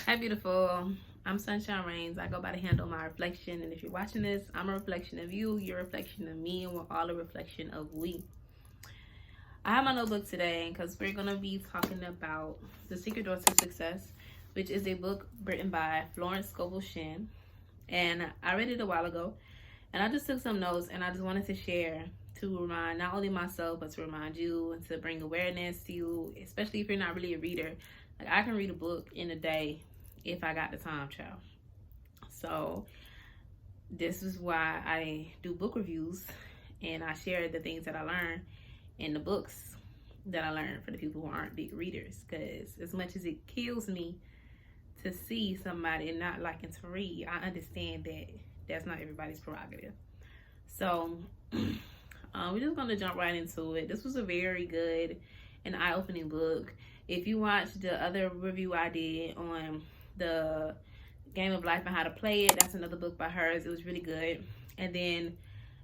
Hi, beautiful. I'm Sunshine Reigns. I go by the handle My Reflection. And if you're watching this, I'm a reflection of you. You're a reflection of me. And we're all a reflection of we. I have my notebook today because we're going to be talking about The Secret Door to Success, which is a book written by Florence Shinn. And I read it a while ago. And I just took some notes and I just wanted to share to remind not only myself, but to remind you and to bring awareness to you, especially if you're not really a reader. Like, I can read a book in a day if I got the time, child. So this is why I do book reviews and I share the things that I learn in the books that I learned for the people who aren't big readers. Because as much as it kills me to see somebody not liking to read, I understand that that's not everybody's prerogative. So we're just going to jump right into it. This was a very good and eye-opening book. If you watched the other review I did on the Game of Life and How to Play It, that's another book by hers. It was really good. And then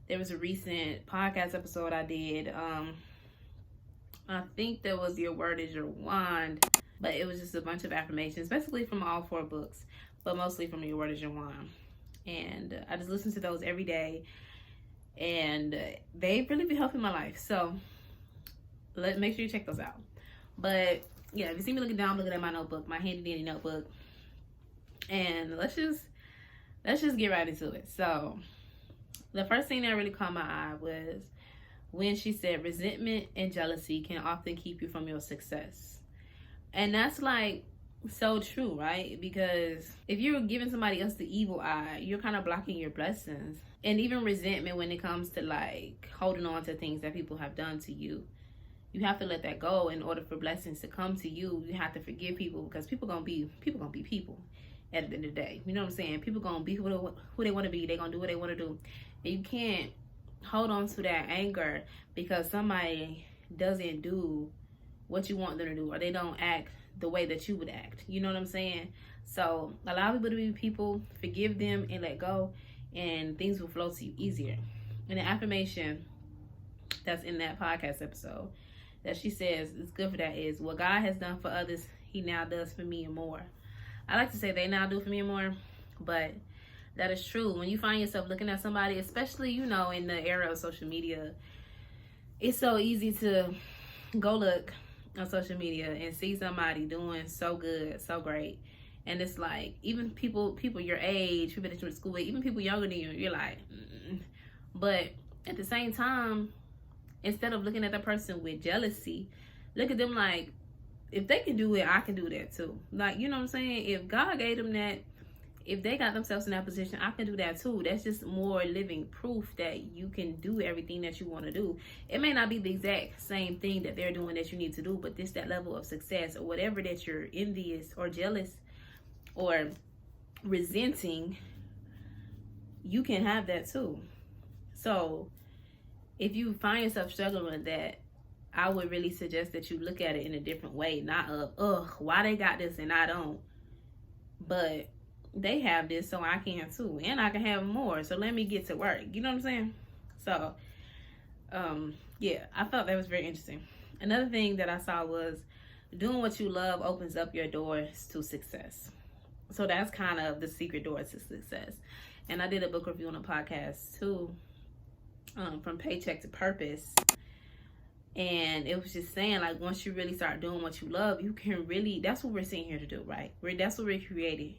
there was a recent podcast episode I did. I think there was Your Word is Your Wand, but it was just a bunch of affirmations, basically from all 4 books, but mostly from Your Word is Your Wand. And I just listen to those every day, and they really be helping my life. So make sure you check those out. But yeah, if you see me looking down, I'm looking at my notebook, my handy dandy notebook, and let's just get right into it. So the first thing that really caught my eye was when she said resentment and jealousy can often keep you from your success. And that's like so true, right? Because if you're giving somebody else the evil eye, you're kind of blocking your blessings. And even resentment when it comes to like holding on to things that people have done to you. You have to let that go in order for blessings to come to you. You have to forgive people, because people gonna be people at the end of the day. You know what I'm saying? People gonna be who they want to be. They gonna do what they want to do. And you can't hold on to that anger because somebody doesn't do what you want them to do, or they don't act the way that you would act. You know what I'm saying? So allow people to be people, forgive them, and let go, and things will flow to you easier. And the affirmation that's in that podcast episode that she says is good for that is, what God has done for others, he now does for me and more. I like to say they now do for me and more, but that is true. When you find yourself looking at somebody, especially, in the era of social media, it's so easy to go look on social media and see somebody doing so good, so great. And it's like, even people your age, people that you went to school with, even people younger than you, you're like, But at the same time, instead of looking at the person with jealousy, look at them like, if they can do it, I can do that too. Like, you know what I'm saying? If God gave them that, if they got themselves in that position, I can do that too. That's just more living proof that you can do everything that you want to do. It may not be the exact same thing that they're doing that you need to do, but this, that level of success or whatever that you're envious or jealous or resenting, you can have that too. So if you find yourself struggling with that, I would really suggest that you look at it in a different way. Not why they got this and I don't. But they have this, so I can too. And I can have more, so let me get to work. You know what I'm saying? So, yeah, I thought that was very interesting. Another thing that I saw was doing what you love opens up your doors to success. So that's kind of the secret door to success. And I did a book review on a podcast too, from Paycheck to Purpose. And it was just saying, like, once you really start doing what you love, you can really, that's what we're sitting here to do, right? That's what we're created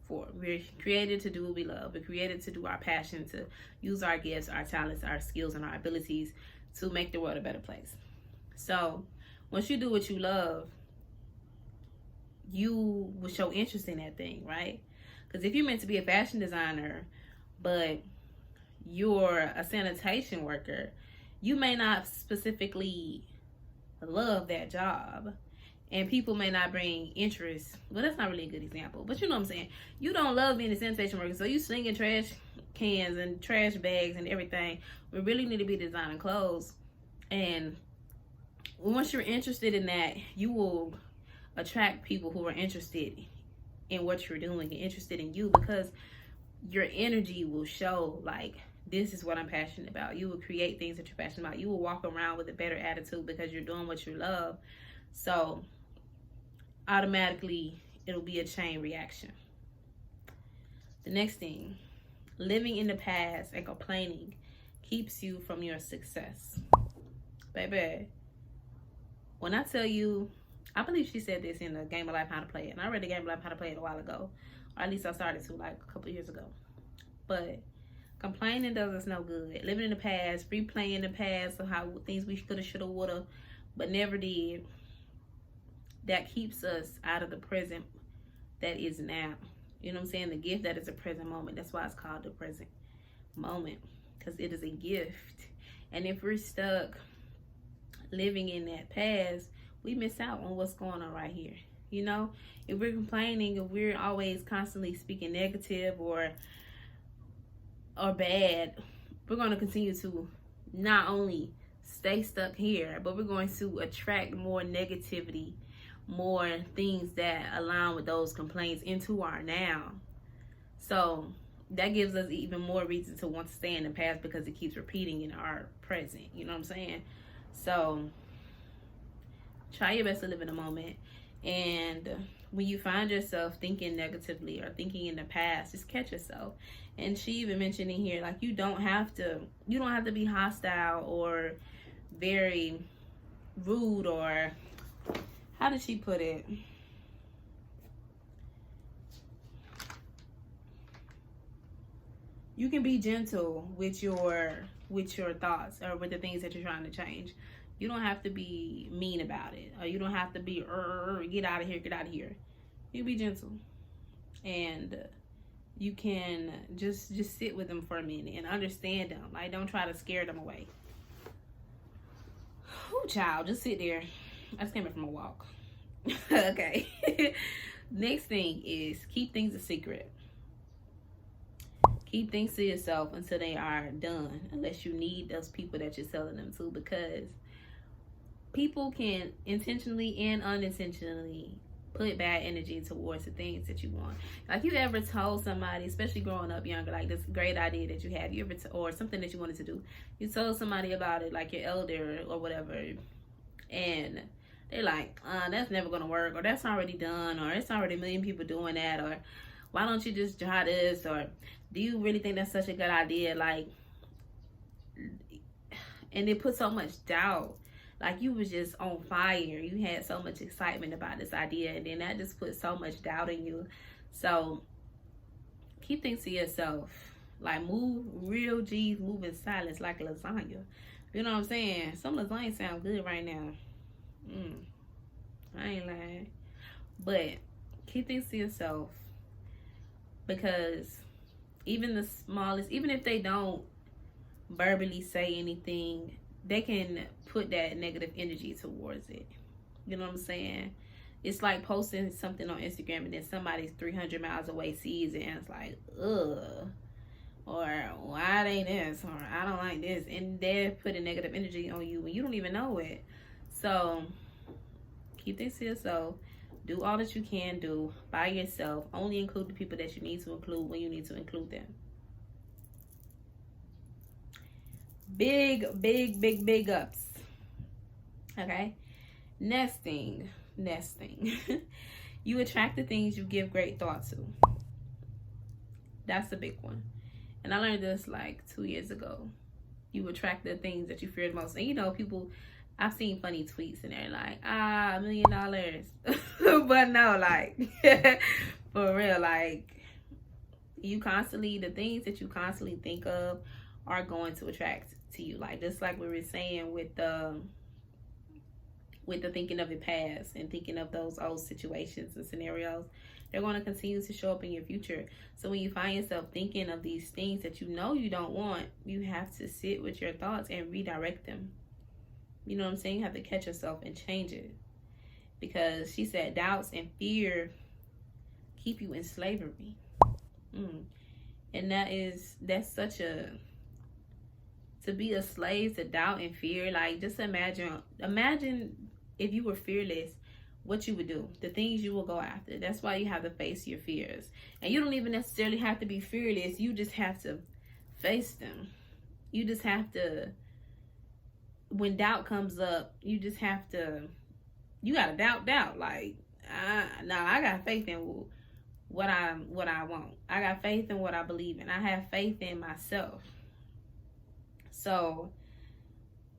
for. We're created to do what we love. We're created to do our passion, to use our gifts, our talents, our skills, and our abilities to make the world a better place. So once you do what you love, you will show interest in that thing, right? Because if you're meant to be a fashion designer, but you're a sanitation worker, you may not specifically love that job, and people may not bring interest. Well, that's not really a good example, but you know what I'm saying. You don't love being a sanitation worker, so you slinging trash cans and trash bags and everything. We really need to be designing clothes, and once you're interested in that, you will attract people who are interested in what you're doing and interested in you, because your energy will show like, this is what I'm passionate about. You will create things that you're passionate about. You will walk around with a better attitude because you're doing what you love. So automatically it'll be a chain reaction. The next thing, living in the past and complaining keeps you from your success. Baby, when I tell you, I believe she said this in the Game of Life How to Play It. And I read the Game of Life How to Play It a while ago. Or at least I started to like a couple of years ago. But complaining does us no good. Living in the past, replaying the past of how things we coulda, shoulda, woulda, but never did. That keeps us out of the present that is now. You know what I'm saying? The gift that is a present moment. That's why it's called the present moment. Because it is a gift. And if we're stuck living in that past, we miss out on what's going on right here. You know, if we're complaining, if we're always constantly speaking negative or bad, we're going to continue to not only stay stuck here, but we're going to attract more negativity, more things that align with those complaints into our now. So that gives us even more reason to want to stay in the past because it keeps repeating in our present. You know what I'm saying? So try your best to live in the moment. And when you find yourself thinking negatively or thinking in the past, just catch yourself. And she even mentioned in here, like, you don't have to be hostile or very rude, or how did she put it? You can be gentle with your thoughts or with the things that you're trying to change. You don't have to be mean about it, or you don't have to be get out of here, get out of here. You be gentle, and you can just sit with them for a minute and understand them. Like, don't try to scare them away. Oh, child, just sit there. I just came back from a walk. Okay. Next thing is keep things a secret. Keep things to yourself until they are done, unless you need those people that you're selling them to, because people can intentionally and unintentionally put bad energy towards the things that you want. Like, you ever told somebody, especially growing up younger, like this great idea that you have, you ever or something that you wanted to do, you told somebody about it, like your elder or whatever, and they're like, that's never gonna work, or that's already done, or it's already a million people doing that, or why don't you just try this, or do you really think that's such a good idea? Like, and it put so much doubt. Like, you was just on fire. You had so much excitement about this idea, and then that just put so much doubt in you. So keep things to yourself. Like, move real G's, move in silence like lasagna. You know what I'm saying? Some lasagna sound good right now. I ain't lying. But keep things to yourself, because even the smallest, even if they don't verbally say anything, they can put that negative energy towards it. You know what I'm saying? It's like posting something on Instagram and then somebody's 300 miles away sees it and it's like, ugh, or why they this, or I don't like this, and they're putting negative energy on you when you don't even know it. So keep things to yourself. Do all that you can do by yourself. Only include the people that you need to include when you need to include them. Big ups. Okay. Next thing. You attract the things you give great thought to. That's the big one. And I learned this like 2 years ago. You attract the things that you fear the most. And you know, people, I've seen funny tweets and they're like, $1 million. But no, like, for real, like, the things that you constantly think of are going to attract to you. Like, just like we were saying with the thinking of the past and thinking of those old situations and scenarios, they're going to continue to show up in your future. So when you find yourself thinking of these things that you know you don't want, you have to sit with your thoughts and redirect them. You know what I'm saying? You have to catch yourself and change it. Because she said doubts and fear keep you in slavery. And that's such a, to be a slave to doubt and fear. Like, just imagine if you were fearless, what you would do, the things you will go after. That's why you have to face your fears. And you don't even necessarily have to be fearless. You just have to face them. You just have to, when doubt comes up, you gotta doubt. Like, I got faith in what I want. I got faith in what I believe in. I have faith in myself. So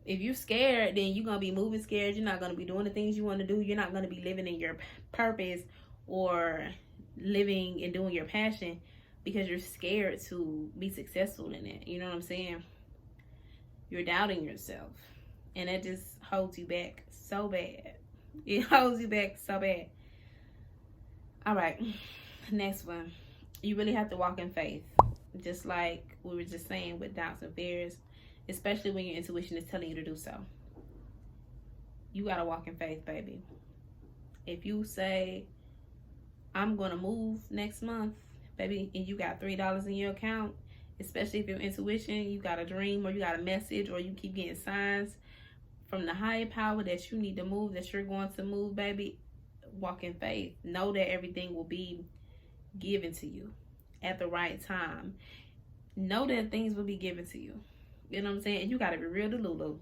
if you're scared, then you're gonna be moving scared. You're not gonna be doing the things you want to do. You're not gonna be living in your purpose or living and doing your passion because you're scared to be successful in it. You know what I'm saying? You're doubting yourself, and that just holds you back so bad. It holds you back so bad. All right, next one. You really have to walk in faith, just like we were just saying with doubts and fears, especially when your intuition is telling you to do so. You gotta walk in faith, baby. If you say, I'm gonna move next month, baby, and you got $3 in your account, especially if your intuition, you got a dream or you got a message or you keep getting signs from the higher power that you need to move, that you're going to move, baby, walk in faith. Know that everything will be given to you at the right time. Know that things will be given to you. You know what I'm saying? And you gotta be real delulu.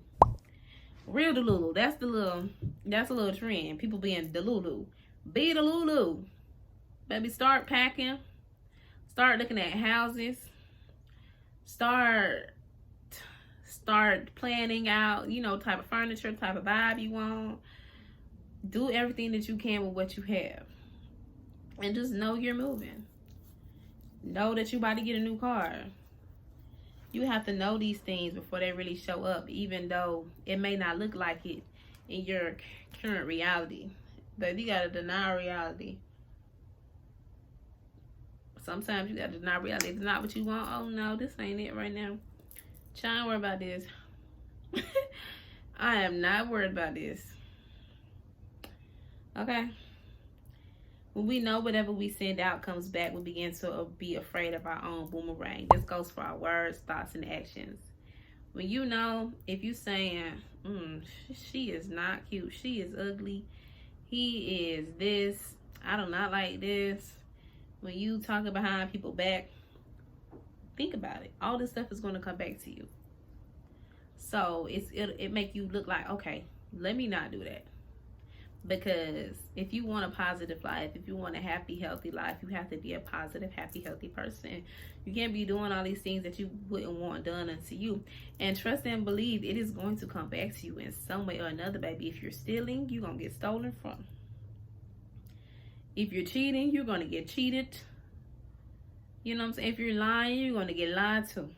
Real delulu. That's a little trend. People being delulu. Be delulu. Baby, start packing. Start looking at houses. Start planning out, type of furniture, type of vibe you want. Do everything that you can with what you have. And just know you're moving. Know that you're about to get a new car. You have to know these things before they really show up, even though it may not look like it in your current reality. But you gotta deny reality. Sometimes you gotta deny reality. If it's not what you want, oh no, this ain't it right now. Try and worry about this. I am not worried about this. Okay? When we know whatever we send out comes back, we begin to be afraid of our own boomerang. This goes for our words, thoughts, and actions. When you know, if you saying, she is not cute, she is ugly, he is this, I do not like this. When you talking behind people back, think about it. All this stuff is going to come back to you. So it make you look like, okay, let me not do that. Because if you want a positive life, if you want a happy, healthy life, you have to be a positive, happy, healthy person. You can't be doing all these things that you wouldn't want done unto you. And trust and believe it is going to come back to you in some way or another, baby. If you're stealing, you're going to get stolen from. If you're cheating, you're going to get cheated. You know what I'm saying? If you're lying, you're going to get lied to.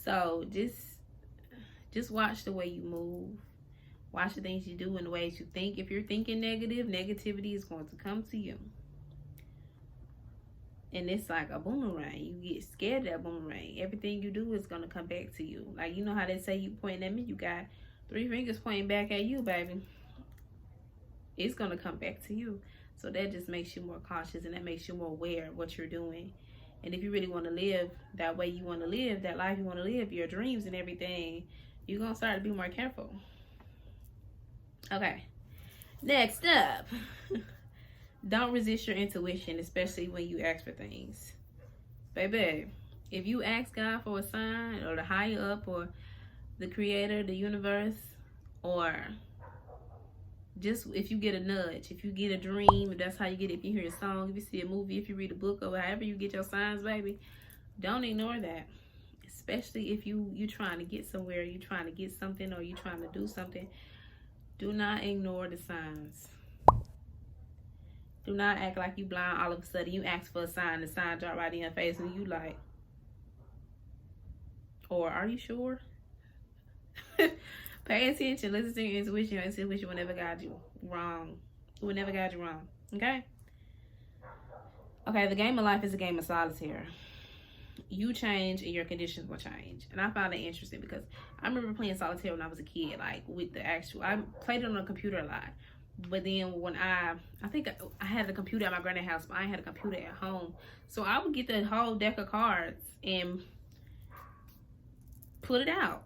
So just watch the way you move. Watch the things you do and the ways you think. If you're thinking negative, negativity is going to come to you. And it's like a boomerang. You get scared of that boomerang. Everything you do is going to come back to you. Like, you know how they say you pointing at me? You got 3 fingers pointing back at you, baby. It's going to come back to you. So that just makes you more cautious, and that makes you more aware of what you're doing. And if you really want to live that way you want to live, that life you want to live, your dreams and everything, you're going to start to be more careful. Okay, next up, don't resist your intuition, especially when you ask for things. Baby, if you ask God for a sign, or the higher up, or the creator, the universe, or just if you get a nudge, if you get a dream, if that's how you get it, if you hear a song, if you see a movie, if you read a book, or however you get your signs, baby, don't ignore that. Especially if you're trying to get somewhere, you're trying to get something, or you're trying to do something. Do not ignore the signs. Do not act like you blind all of a sudden. You ask for a sign, the sign drop right in your face, and you like, or are you sure? Pay attention. Listen to your intuition. Your intuition will never guide you wrong. It will never guide you wrong. Okay? Okay, the game of life is a game of solitaire. You change and your conditions will change. And I found that interesting because I remember playing solitaire when I was a kid, like with the actual, I played it on a computer a lot. But then when I think I had a computer at my granny's house, but I had a computer at home. So I would get the whole deck of cards and put it out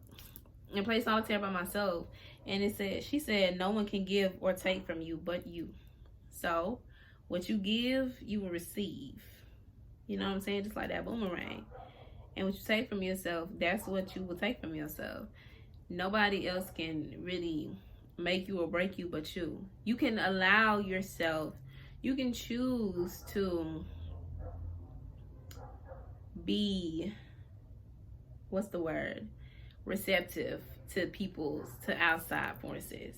and play solitaire by myself. And she said, no one can give or take from you but you. So what you give, you will receive. You know what I'm saying? Just like that boomerang. And what you take from yourself, that's what you will take from yourself. Nobody else can really make you or break you but you. You can allow yourself, you can choose to be, what's the word, receptive to outside forces.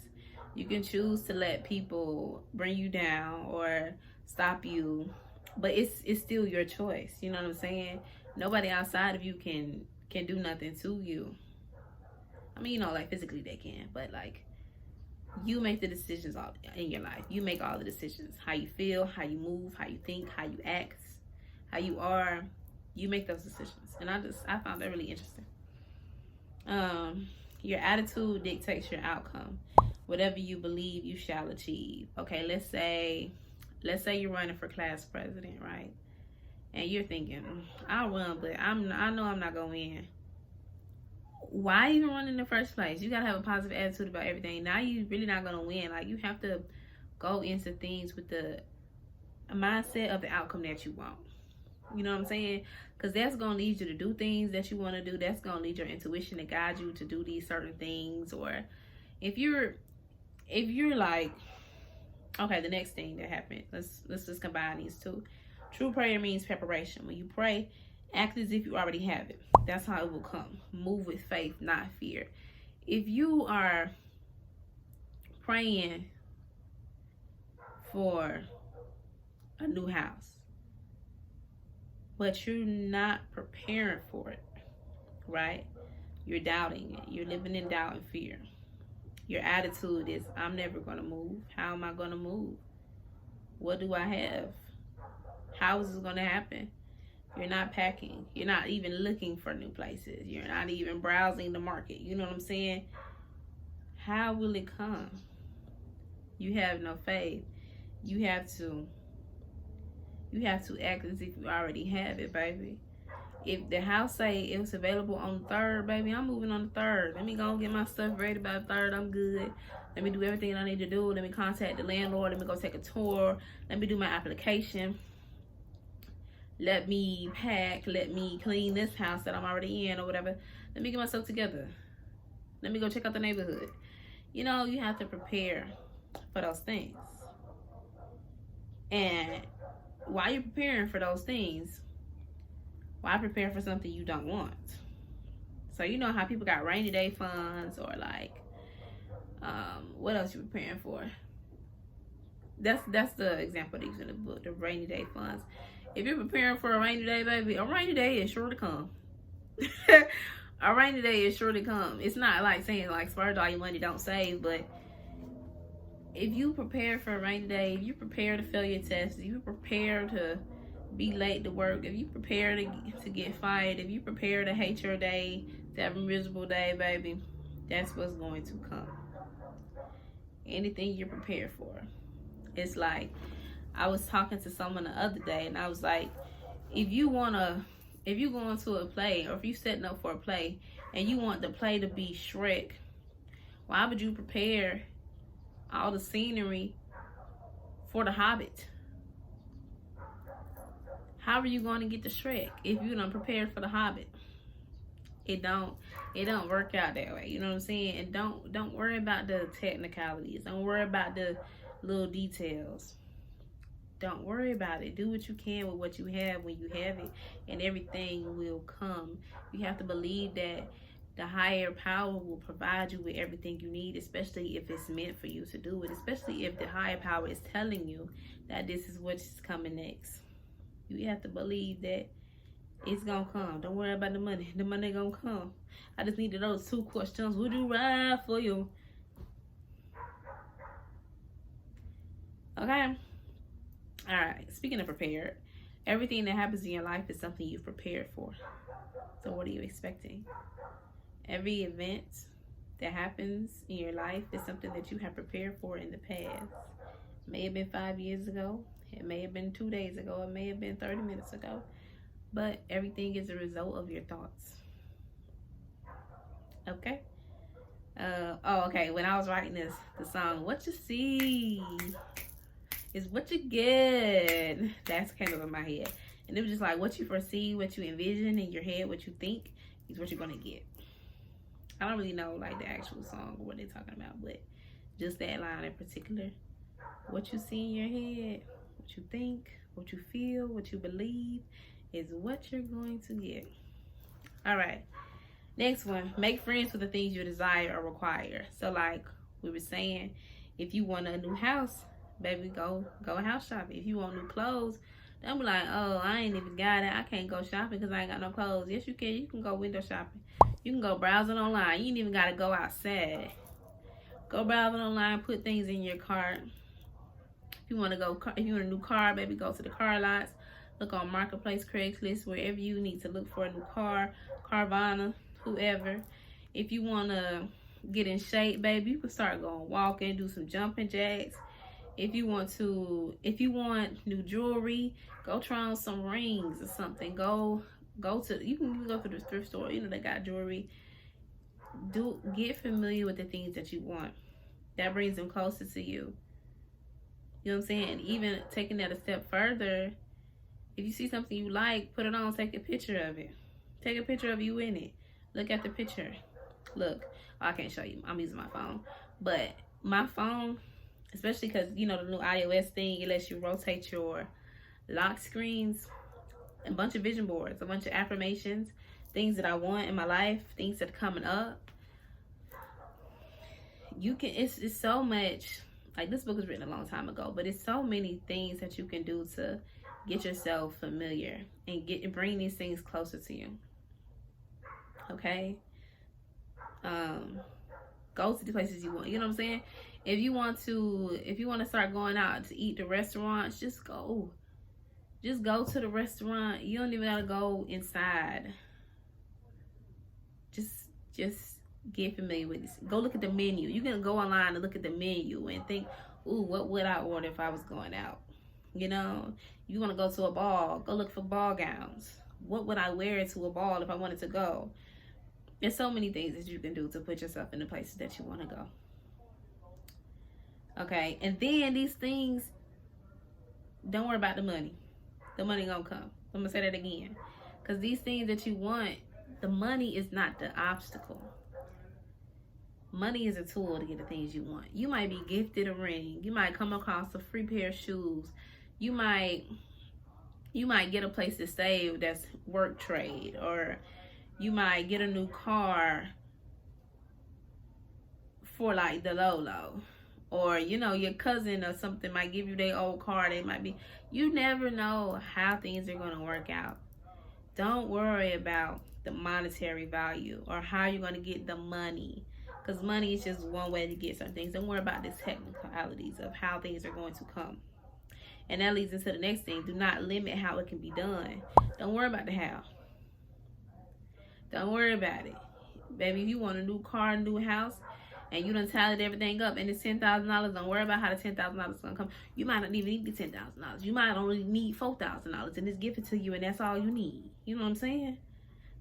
You can choose to let people bring you down or stop you, but it's still your choice. You know what I'm saying? Nobody outside of you can do nothing to you. I mean, like physically they can, but like you make the decisions all in your life. You make all the decisions. How you feel, how you move, how you think, how you act, how you are. You make those decisions. And I found that really interesting. Your attitude dictates your outcome. Whatever you believe, you shall achieve. Okay, let's say you're running for class president, right? And you're thinking, I'll run, but I know I'm not gonna win. Why even run in the first place? You gotta have a positive attitude about everything. Now you really not gonna win. Like, you have to go into things with the mindset of the outcome that you want. You know what I'm saying? Because that's gonna lead you to do things that you want to do. That's gonna lead your intuition to guide you to do these certain things. Or if you're like, okay, the next thing that happened, let's just combine these two. True prayer means preparation. When you pray, act as if you already have it. That's how it will come. Move with faith, not fear. If you are praying for a new house, but you're not preparing for it, right? You're doubting it. You're living in doubt and fear. Your attitude is, I'm never going to move. How am I going to move? What do I have? How is this going to happen? You're not packing. You're not even looking for new places. You're not even browsing the market. You know what I'm saying? How will it come? You have no faith. You have to act as if you already have it, baby. If the house say it was available on the 3rd, baby, I'm moving on the 3rd. Let me go and get my stuff ready by the 3rd. I'm good. Let me do everything I need to do. Let me contact the landlord. Let me go take a tour. Let me do my application. Let me pack. Let me clean this house that I'm already in or whatever. Let me get myself together. Let me go check out the neighborhood. You know, you have to prepare for those things. And while you're preparing for those things, why prepare for something you don't want? So you know how people got rainy day funds, or like, what else you preparing for? That's the example they use in the book, the rainy day funds. If you're preparing for a rainy day, baby, a rainy day is sure to come. A rainy day is sure to come. It's not like saying like splurge all your money, don't save, but if you prepare for a rainy day, if you prepare to fail your test, if you prepare to be late to work, if you prepare to get fired, if you prepare to hate your day, to have a miserable day, baby, that's what's going to come. Anything you're prepared for. It's like, I was talking to someone the other day, and I was like, if you go into a play, or if you're setting up for a play, and you want the play to be Shrek, why would you prepare all the scenery for the Hobbit? How are you going to get to Shrek if you don't prepare for the Hobbit? It don't work out that way. You know what I'm saying? And don't worry about the technicalities. Don't worry about the little details. Don't worry about it. Do what you can with what you have when you have it, and everything will come. You have to believe that the higher power will provide you with everything you need, especially if it's meant for you to do it, especially if the higher power is telling you that this is what's coming next. You have to believe that it's gonna come. Don't worry about the money. The money gonna come. I just needed those 2 questions. Would you ride for you? Okay. All right. Speaking of prepared, everything that happens in your life is something you've prepared for. So what are you expecting? Every event that happens in your life is something that you have prepared for in the past. It may have been 5 years ago. It may have been 2 days ago. It may have been 30 minutes ago. But everything is a result of your thoughts. Okay? Okay. When I was writing the song, what you see is what you get. That's came up in my head. And it was just like, what you foresee, what you envision in your head, what you think is what you're going to get. I don't really know like the actual song or what they're talking about, but Just that line in particular. What you see in your head, what you think, what you feel, what you believe is what you're going to get. All right. Next one, make friends with the things you desire or require. So like we were saying, if you want a new house, baby, go house shopping. If you want new clothes, don't be like, oh, I ain't even got it. I can't go shopping because I ain't got no clothes. Yes, you can. You can go window shopping. You can go browsing online. You ain't even got to go outside. Go browsing online, put things in your cart. If you want a new car, baby, go to the car lots. Look on Marketplace, Craigslist, wherever you need to look for a new car, Carvana, whoever. If you want to get in shape, baby, you can start going walking, do some jumping jacks. If you want new jewelry, go try on some rings or something. You can go to the thrift store. You know they got jewelry. Get familiar with the things that you want. That brings them closer to you. You know what I'm saying? And even taking that a step further, if you see something you like, put it on, take a picture of it. Take a picture of you in it. Look at the picture. Look, I can't show you. I'm using my phone. But my phone, especially because, you know, the new iOS thing, it lets you rotate your lock screens, a bunch of vision boards, a bunch of affirmations, things that I want in my life, things that are coming up. It's so much. Like, this book was written a long time ago, but it's so many things that you can do to get yourself familiar and bring these things closer to you. Okay? Go to the places you want. You know what I'm saying? If you want to start going out to eat to restaurants, just go. Just go to the restaurant. You don't even gotta go inside. Just get familiar with this. Go look at the menu. You can go online and look at the menu and think, ooh, what would I order if I was going out? You know, you want to go to a ball, go look for ball gowns. What would I wear to a ball if I wanted to go? There's so many things that you can do to put yourself in the places that you want to go. Okay, and then these things, don't worry about the money. The money gonna come. I'm gonna say that again. Because these things that you want, the money is not the obstacle. Money is a tool to get the things you want. You might be gifted a ring. You might come across a free pair of shoes. You might get a place to stay that's work trade, or you might get a new car for like the low. Or, you know, your cousin or something might give you their old car. You never know how things are going to work out. Don't worry about the monetary value or how you're going to get the money. Because money is just one way to get certain things. Don't worry about the technicalities of how things are going to come. And that leads into the next thing. Do not limit how it can be done. Don't worry about the how. Don't worry about it. Baby, if you want a new car, a new house, and you done tallied everything up and it's $10,000, don't worry about how the $10,000 is going to come. You might not even need the $10,000. You might only need $4,000 and it's given to you and that's all you need. You know what I'm saying?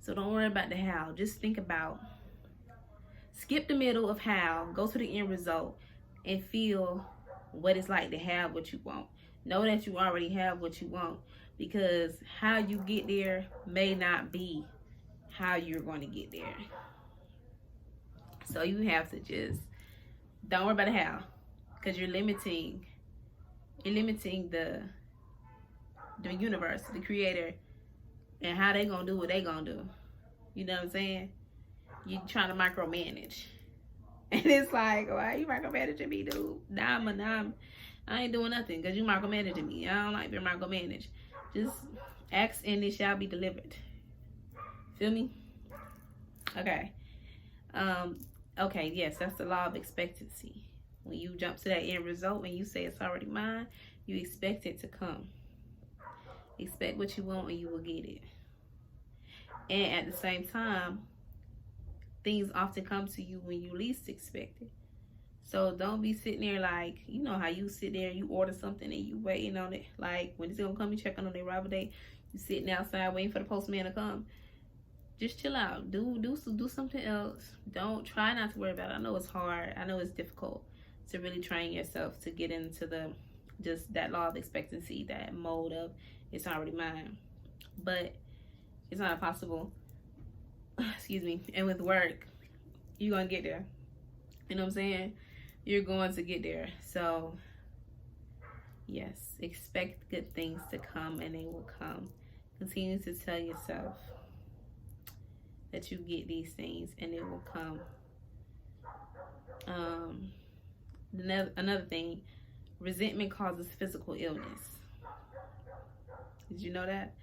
So don't worry about the how. Just think about, skip the middle of how, go to the end result and feel what it's like to have what you want. Know that you already have what you want, because how you get there may not be how you're going to get there. So you have to just, don't worry about the how, because you're limiting the universe, the creator, and how they gonna do what they gonna do. You know what I'm saying? You trying to micromanage, and it's like, why you micromanaging me, dude? Nah, I ain't doing nothing because you micromanaging me. I don't like being micromanaged. Just ask and it shall be delivered. Feel me? Okay. Okay, yes, that's the law of expectancy. When you jump to that end result, when you say it's already mine, you expect it to come. Expect what you want and you will get it. And at the same time, things often come to you when you least expect it. So don't be sitting there like, you know how you sit there, you order something and you waiting on it. Like, when it's gonna come, you checking on their arrival date. You sitting outside waiting for the postman to come. Just chill out. Do something else. Don't try not to worry about it. I know it's hard. I know it's difficult to really train yourself to get into just that law of expectancy, that mode of it's already mine. But it's not impossible. Excuse me. And with work, you're gonna get there. You know what I'm saying? you're going to get there. So yes, expect good things to come, and they will come. Continue to tell yourself that you get these things and it will come. Um, another thing, resentment causes physical illness. Did you know that?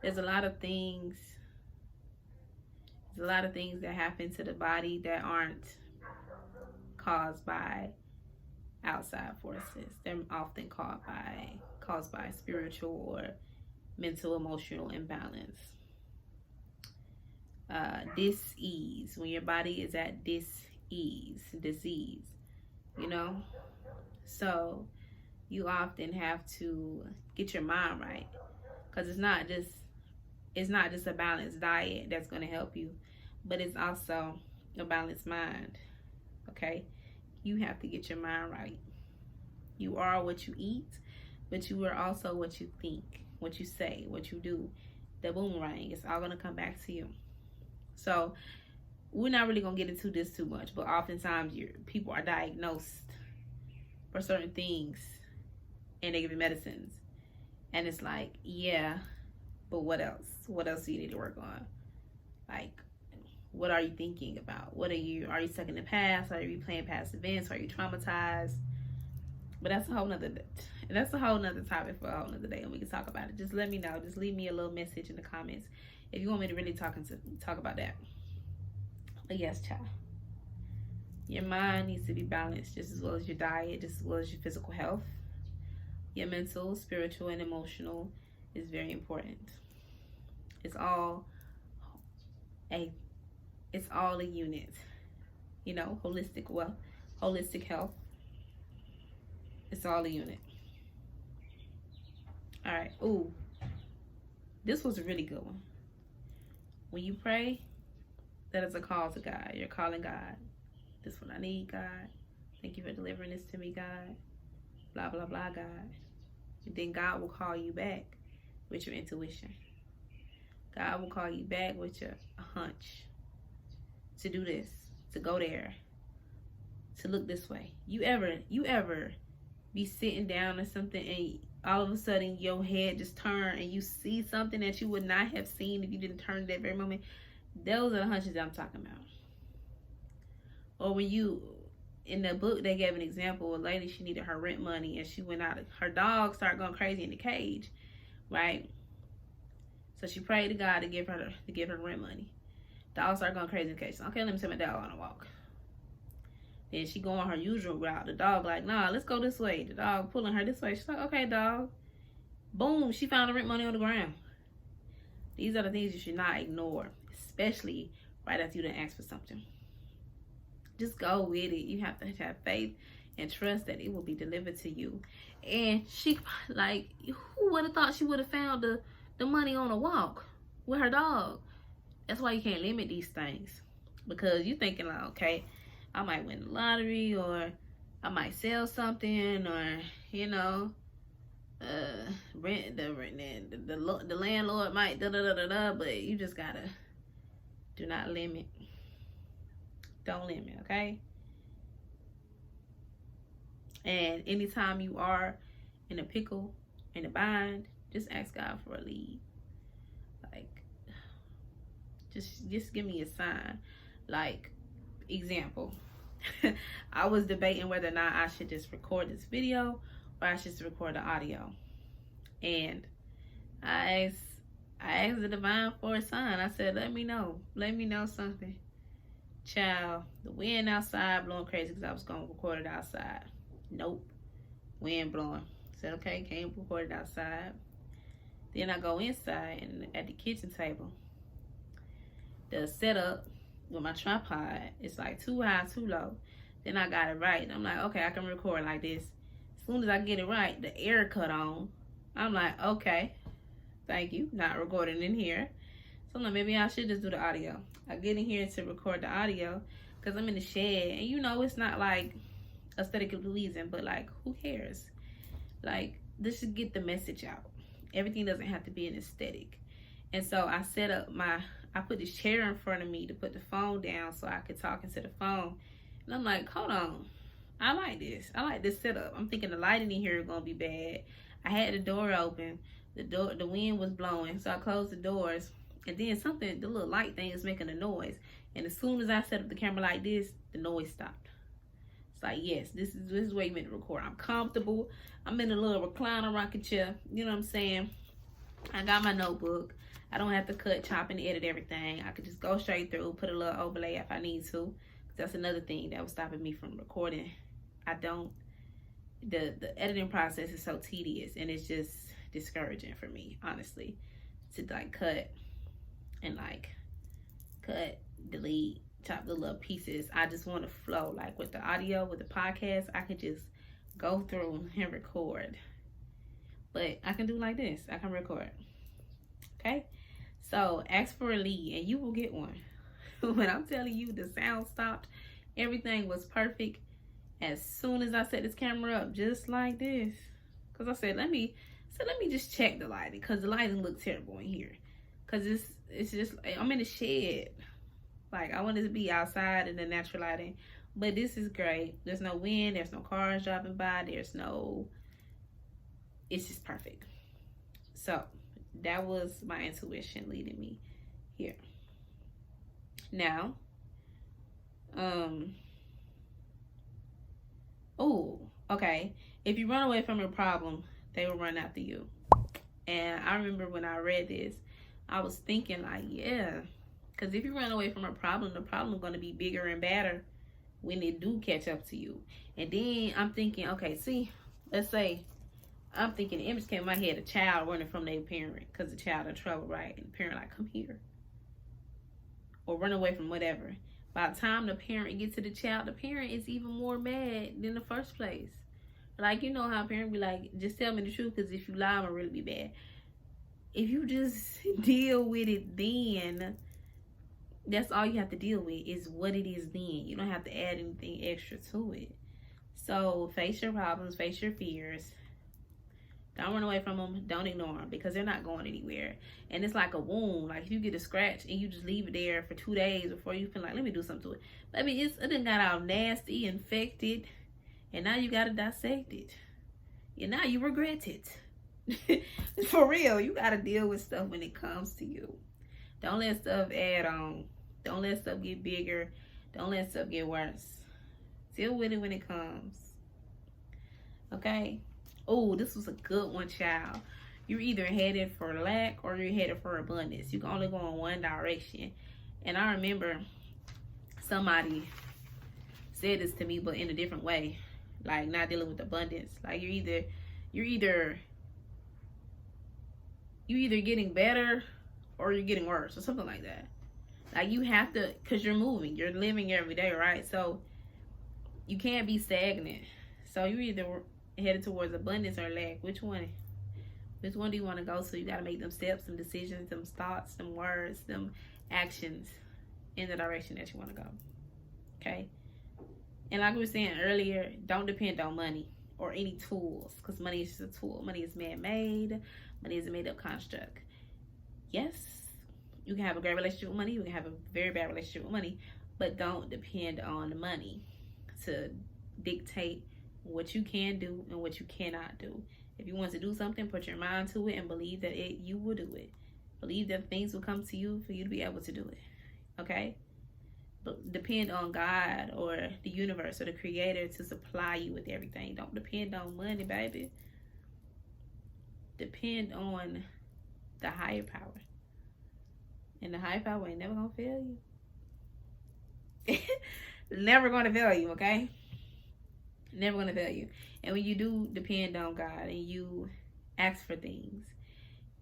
There's a lot of things. There's a lot of things that happen to the body that aren't caused by outside forces. They're often caused by spiritual or mental, emotional imbalance. Dis-ease, when your body is at disease, you know. So you often have to get your mind right, because it's not just a balanced diet that's going to help you, but it's also a balanced mind. Okay, you have to get your mind right. You are what you eat, but you are also what you think, what you say, what you do. The boomerang, it's all going to come back to you. So we're not really going to get into this too much, but oftentimes people are diagnosed for certain things and they give you medicines, and it's like, yeah, but what else? What else do you need to work on? Like, what are you thinking about? Are you stuck in the past? Are you replaying past events? Are you traumatized? But that's a whole nother topic for a whole nother day, and we can talk about it. Just let me know. Just leave me a little message in the comments if you want me to really talk about that. But yes, child, your mind needs to be balanced just as well as your diet, just as well as your physical health. Your mental, spiritual, and emotional is very important. It's all a unit. You know, holistic health. It's all a unit. All right. Ooh, this was a really good one. When you pray, that is a call to God. You're calling God. This is what I need, God. Thank you for delivering this to me, God. Blah, blah, blah, God. And then God will call you back with your intuition. God will call you back with your hunch to do this, to go there, to look this way. You ever be sitting down or something and all of a sudden your head just turn and you see something that you would not have seen if you didn't turn at that very moment? Those are the hunches that I'm talking about. Or when in the book, they gave an example. A lady, she needed her rent money, and she went out. Her dog started going crazy in the cage, right? So she prayed to God to give her rent money. Dog started going crazy in the cage. So, okay, let me take my dog on a walk. Then she go on her usual route. The dog like, nah, let's go this way. The dog pulling her this way. She's like, okay, dog. Boom, she found the rent money on the ground. These are the things you should not ignore, especially right after you done asked for something. Just go with it. You have to have faith and trust that it will be delivered to you. And she, like, who would have thought she would have found the money on a walk with her dog? That's why you can't limit these things. Because you're thinking, like, okay, I might win the lottery, or I might sell something, or, you know, the landlord might but you just gotta do not limit. Don't limit, okay? And anytime you are in a pickle, in a bind, just ask God for a lead. Like, just give me a sign. Like, example, I was debating whether or not I should just record this video or I should just record the audio. And I asked the divine for a sign. I said, let me know something. Child, the wind outside blowing crazy because I was going to record it outside. Nope. Wind blowing. Said, okay, can't record it outside. Then I go inside, and at the kitchen table, the setup with my tripod, it's like too high, too low. Then I got it right. I'm like, okay, I can record like this. As soon as I get it right, the air cut on. I'm like, okay, thank you. Not recording in here. So I'm like, maybe I should just do the audio. I get in here to record the audio because I'm in the shed. And you know, it's not like aesthetically pleasing, but like, who cares? Like, this should get the message out. Everything doesn't have to be an aesthetic. And so I set up I put this chair in front of me to put the phone down so I could talk into the phone. And I'm like, hold on. I like this. I like this setup. I'm thinking the lighting in here is gonna be bad. I had the door open. The wind was blowing, so I closed the doors. And then something, the little light thing is making a noise. And as soon as I set up the camera like this, the noise stopped. It's like, yes, this is where you meant to record. I'm comfortable. I'm in a little recliner rocking chair. You know what I'm saying? I got my notebook. I don't have to cut, chop, and edit everything. I could just go straight through, put a little overlay if I need to. That's another thing that was stopping me from recording. The editing process is so tedious, and it's just discouraging for me, honestly, to like cut, delete, chop the little pieces. I just want to flow. Like with the audio, with the podcast, I could just go through and record. But I can do like this. I can record. Okay? So ask for a lead and you will get one. When I'm telling you the sound stopped, everything was perfect as soon as I set this camera up, just like this. Because I said, let me just check the lighting, because the lighting looks terrible in here. Because it's just, I'm in the shed. Like, I want it to be outside in the natural lighting. But this is great. There's no wind. There's no cars driving by. It's just perfect. So, that was my intuition leading me here. Now, okay. If you run away from a problem, they will run after you. And I remember when I read this, I was thinking like, yeah, because if you run away from a problem, the problem is going to be bigger and badder when they do catch up to you. And then I'm thinking, okay, see, let's say, I'm thinking the image came in my head, a child running from their parent because the child in trouble, right? And the parent like, come here. Or run away from whatever. By the time the parent gets to the child, the parent is even more mad than the first place. Like, you know how a parent be like, just tell me the truth, because if you lie, I'm going to really be bad. If you just deal with it then, that's all you have to deal with is what it is then. You don't have to add anything extra to it. So face your problems, face your fears. Don't run away from them. Don't ignore them, because they're not going anywhere. And it's like a wound. Like if you get a scratch and you just leave it there for 2 days before you feel like, let me do something to it. But I mean, it done got all nasty, infected, and now you got to dissect it. And now you regret it. For real, you got to deal with stuff when it comes to you. Don't let stuff add on. Don't let stuff get bigger. Don't let stuff get worse. Deal with it when it comes. Okay? Oh, this was a good one, child. You're either headed for lack or you're headed for abundance. You can only go in one direction. And I remember somebody said this to me, but in a different way. Like not dealing with abundance. Like you're either getting better or you're getting worse or something like that. Like you have to, because you're moving, you're living every day, right? So you can't be stagnant. So you're either headed towards abundance or lack. Which one do you want to go to? You got to make them steps, them decisions, them thoughts, them words, them actions in the direction that you want to go. Okay? And like we were saying earlier, don't depend on money or any tools, because money is just a tool. Money is man-made. Money is a made-up construct. Yes, you can have a great relationship with money. You can have a very bad relationship with money, but don't depend on money to dictate what you can do and what you cannot do. If you want to do something, put your mind to it and believe that you will do it. Believe that things will come to you for you to be able to do it. Okay? But depend on God or the universe or the creator to supply you with everything. Don't depend on money, baby. Depend on the higher power. And the higher power ain't never gonna fail you. Never gonna fail you, okay? Never gonna fail you. And when you do depend on God and you ask for things,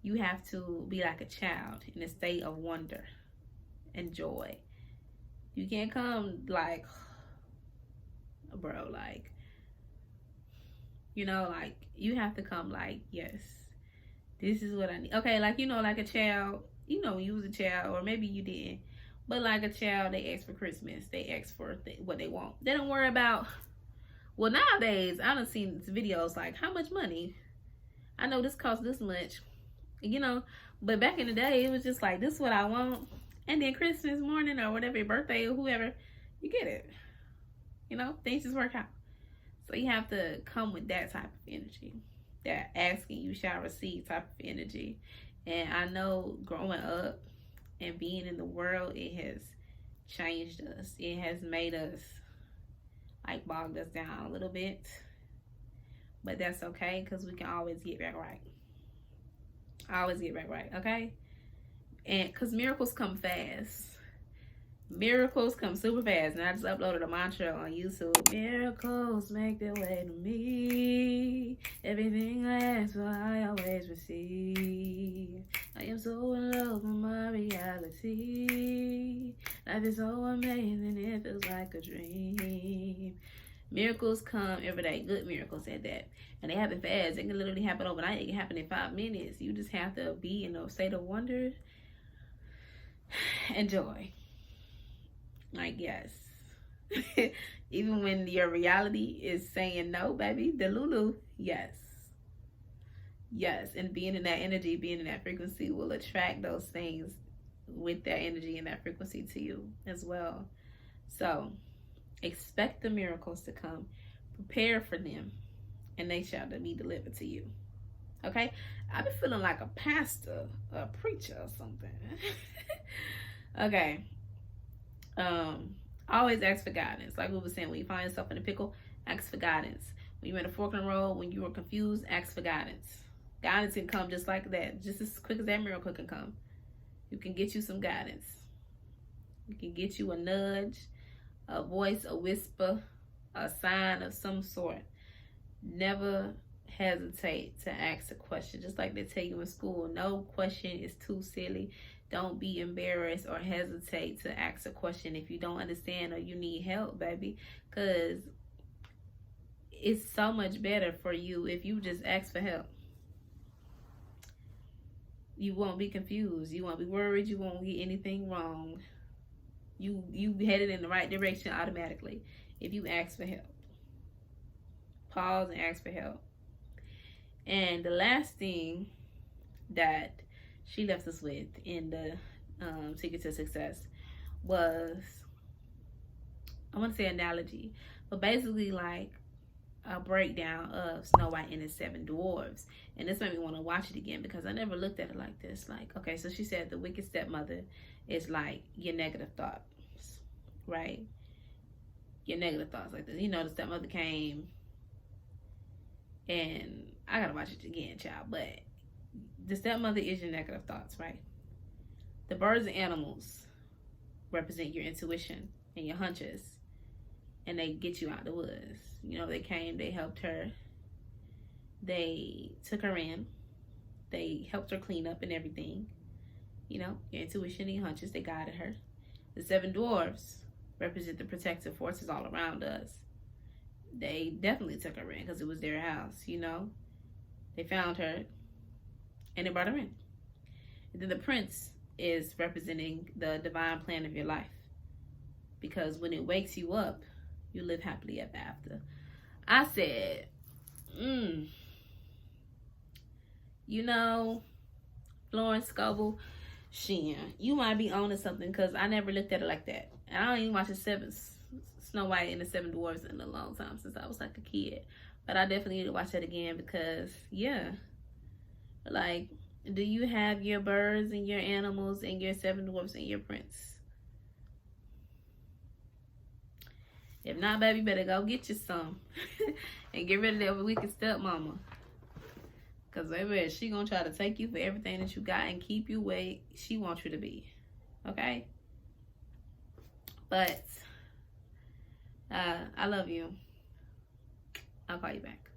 you have to be like a child in a state of wonder and joy. You can't come like, bro, like, you know, like, you have to come like, yes, this is what I need. Okay, like, you know, like a child, you know, when you was a child, or maybe you didn't, but like a child, they ask for Christmas. They ask for what they want. They don't worry about, well, nowadays, I done seen videos like, how much money? I know this costs this much, you know, but back in the day, it was just like, this is what I want. And then Christmas morning or whatever, your birthday or whoever, you get it. You know, things just work out. So you have to come with that type of energy, that asking you shall receive type of energy. And I know growing up and being in the world, it has changed us. It has made us, like, bogged us down a little bit. But that's okay, because we can always get back right. Always get back right, okay? And because miracles come fast. Miracles come super fast. And I just uploaded a mantra on YouTube. Miracles make their way to me. Everything I ask for, I always receive. I am so in love with my reality. Life is so amazing, it feels like a dream. Miracles come every day. Good miracles at that. And they happen fast. They can literally happen overnight. It can happen in 5 minutes. You just have to be in a state of wonder and joy. Like, yes. Even when your reality is saying no, baby, the Lulu, yes. Yes. And being in that energy, being in that frequency will attract those things with that energy and that frequency to you as well. So expect the miracles to come. Prepare for them, and they shall be delivered to you. Okay? I've been feeling like a pastor, a preacher or something. Okay. Always ask for guidance. Like we were saying, when you find yourself in a pickle, ask for guidance. When you're in a fork in the road, when you are confused, ask for guidance. Guidance can come just like that, just as quick as that miracle can come. You can get you some guidance. You can get you a nudge, a voice, a whisper, a sign of some sort. Never hesitate to ask a question. Just like they tell you in school, no question is too silly. Don't be embarrassed or hesitate to ask a question if you don't understand or you need help, baby. Because it's so much better for you if you just ask for help. You won't be confused. You won't be worried. You won't get anything wrong. You headed in the right direction automatically if you ask for help. Pause and ask for help. And the last thing that she left us with in the Secret to Success was, I want to say analogy, but basically like a breakdown of Snow White and the 7 dwarves. And this made me want to watch it again because I never looked at it like this. Like, okay, so she said the wicked stepmother is like your negative thoughts, right? Your negative thoughts, like this. You know, the stepmother came, and I gotta watch it again, child, but the stepmother is your negative thoughts, right? The birds and animals represent your intuition and your hunches, and they get you out the woods. You know, they came, they helped her, they took her in, they helped her clean up and everything. You know, your intuition and your hunches, they guided her. The 7 dwarves represent the protective forces all around us. They definitely took her in because it was their house, you know. They found her and they brought her in. And then the prince is representing the divine plan of your life. Because when it wakes you up, you live happily ever after. I said, you know, Florence, Scovel, Shinn, you might be owning something because I never looked at it like that. And I don't even watch the Snow White and the 7 Dwarfs in a long time since I was like a kid. But I definitely need to watch that again because, yeah. Like, do you have your birds and your animals and your 7 dwarfs and your prince? If not, baby, better go get you some. And get rid of that wicked stepmama. Because, baby, she gonna try to take you for everything that you got and keep you where she wants you to be. Okay? But, I love you. I'll call you back.